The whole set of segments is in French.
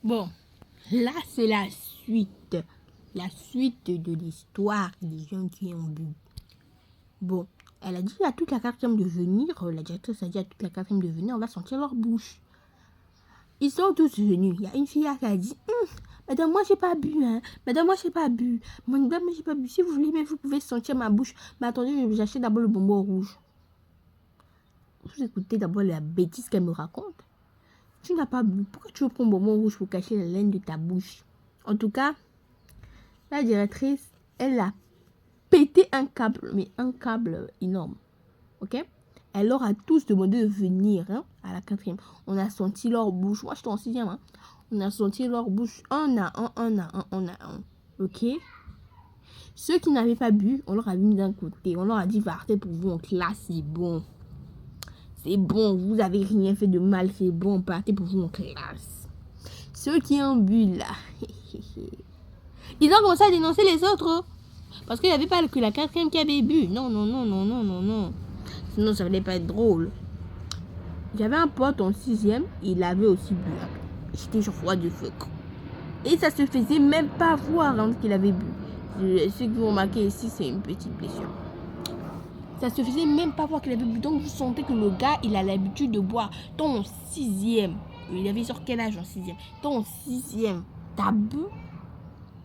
Bon, là, c'est la suite. La suite de l'histoire des gens qui ont bu. Bon, elle a dit à toute la quatrième de venir. La directrice a dit à toute la quatrième de venir. On va sentir leur bouche. Ils sont tous venus. Il y a une fille qui a dit Madame, moi, j'ai pas bu. Hein. Madame, moi, j'ai pas bu. Madame, moi, j'ai pas bu. Si vous voulez, mais vous pouvez sentir ma bouche. Mais attendez, j'achète d'abord le bonbon rouge. Vous écoutez d'abord la bêtise qu'elle me raconte. Tu n'as pas bu. Pourquoi tu veux prendre le bonbon rouge pour cacher la laine de ta bouche? En tout cas, la directrice, elle a pété un câble, mais un câble énorme. Ok? Elle leur a tous demandé de venir à la quatrième. On a senti leur bouche. Moi, j'étais en sixième. Hein. On a senti leur bouche un à un. Ok? Ceux qui n'avaient pas bu, on leur a mis d'un côté. On leur a dit, partez pour vous en classe, c'est bon. C'est bon, vous avez rien fait de mal, c'est bon, partez pour vous en classe. Ceux qui ont bu là, ils ont commencé à dénoncer les autres. Parce qu'il n'y avait pas que la quatrième qui avait bu. Non. Sinon, ça n'allait pas être drôle. J'avais un pote en sixième, il avait aussi bu. J'étais sur froid de feu. Et ça se faisait même pas voir qu'il avait bu. Ce que vous remarquez ici, c'est une petite blessure. Ça se faisait même pas voir qu'il avait bu. Donc, vous sentez que le gars, il a l'habitude de boire. Ton en sixième, il avait sur quel âge en sixième? Ton en sixième, t'as bu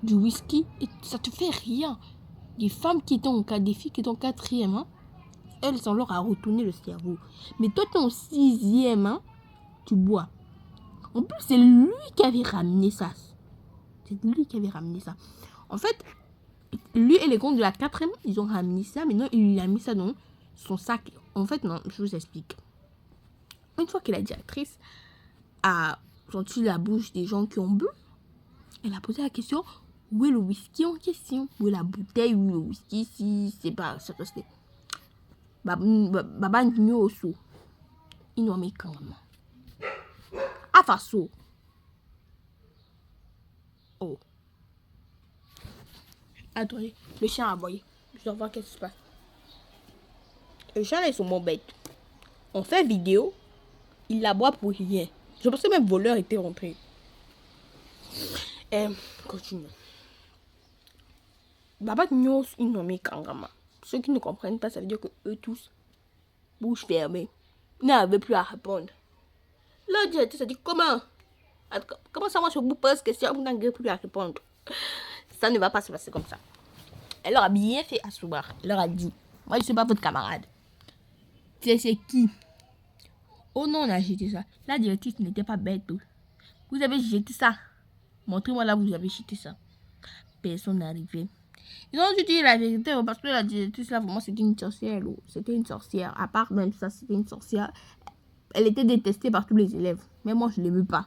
du whisky et ça te fait rien. Les femmes qui étaient en cas, des filles qui étaient en quatrième, elles, ça leur a retourné le cerveau. Mais toi, t'es en sixième, tu bois. En plus, c'est lui qui avait ramené ça. En fait, lui et les comptes de la quatrième, ils ont ramené ça. Mais non, il a mis ça dans son sac. En fait, non, je vous explique. Une fois que la directrice a senti la bouche des gens qui ont bu, elle a posé la question, où est le whisky en question? Où est la bouteille? Où est le whisky? Si c'est pas ça resté. Baba Nyoso. Il nous met quand même. Afaso. Oh. Attendez, le chien a aboyé. Je dois voir qu'est-ce qui se passe. Le chien là, ils sont bon bêtes. On fait vidéo, il l'aboie pour rien. Je pensais même voleur était rentré. Continue. Baba Nyos, ils n'ont mis Kangama. Ceux qui ne comprennent pas, ça veut dire que eux tous, bouche fermée, n'avaient plus à répondre. L'autre directeur s'est dit comment ça moi je vous pose question, vous n'avez plus à répondre. Ça ne va pas se passer comme ça. Elle leur a bien fait asseoir. Elle leur a dit, moi je ne suis pas votre camarade. C'est qui? Oh non, on a jeté ça. La directrice n'était pas bête. Vous avez jeté ça. Montrez-moi là où vous avez jeté ça. Personne n'est arrivé. Ils ont dû dire la vérité parce que la directrice là, vraiment, c'était une sorcière. C'était une sorcière. À part même ça, c'était une sorcière. Elle était détestée par tous les élèves. Mais moi, je ne l'aimais pas.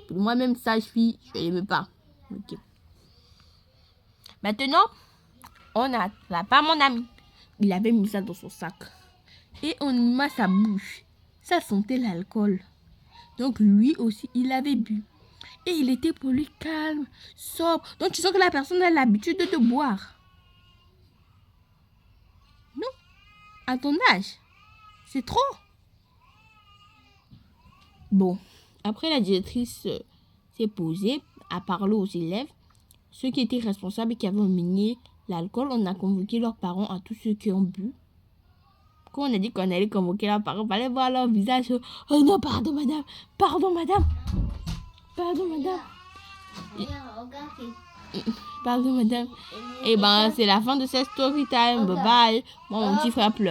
Pour moi-même, sage fille, je ne l'aimais pas. Ok. Maintenant, on a là-bas mon ami. Il avait mis ça dans son sac. Et on y met sa bouche. Ça sentait l'alcool. Donc lui aussi, il avait bu. Et il était poli, calme, sobre. Donc tu sens que la personne a l'habitude de te boire. Non. À ton âge. C'est trop. Bon. Après, la directrice s'est posée, a parlé aux élèves. Ceux qui étaient responsables et qui avaient emmené l'alcool, on a convoqué leurs parents à tous ceux qui ont bu. Quand on a dit qu'on allait convoquer leurs parents, il fallait voir leur visage. Oh non, pardon madame. Pardon madame. Pardon madame. Pardon madame. Et ben c'est la fin de cette story time. Bye bye. Moi mon petit frère pleure.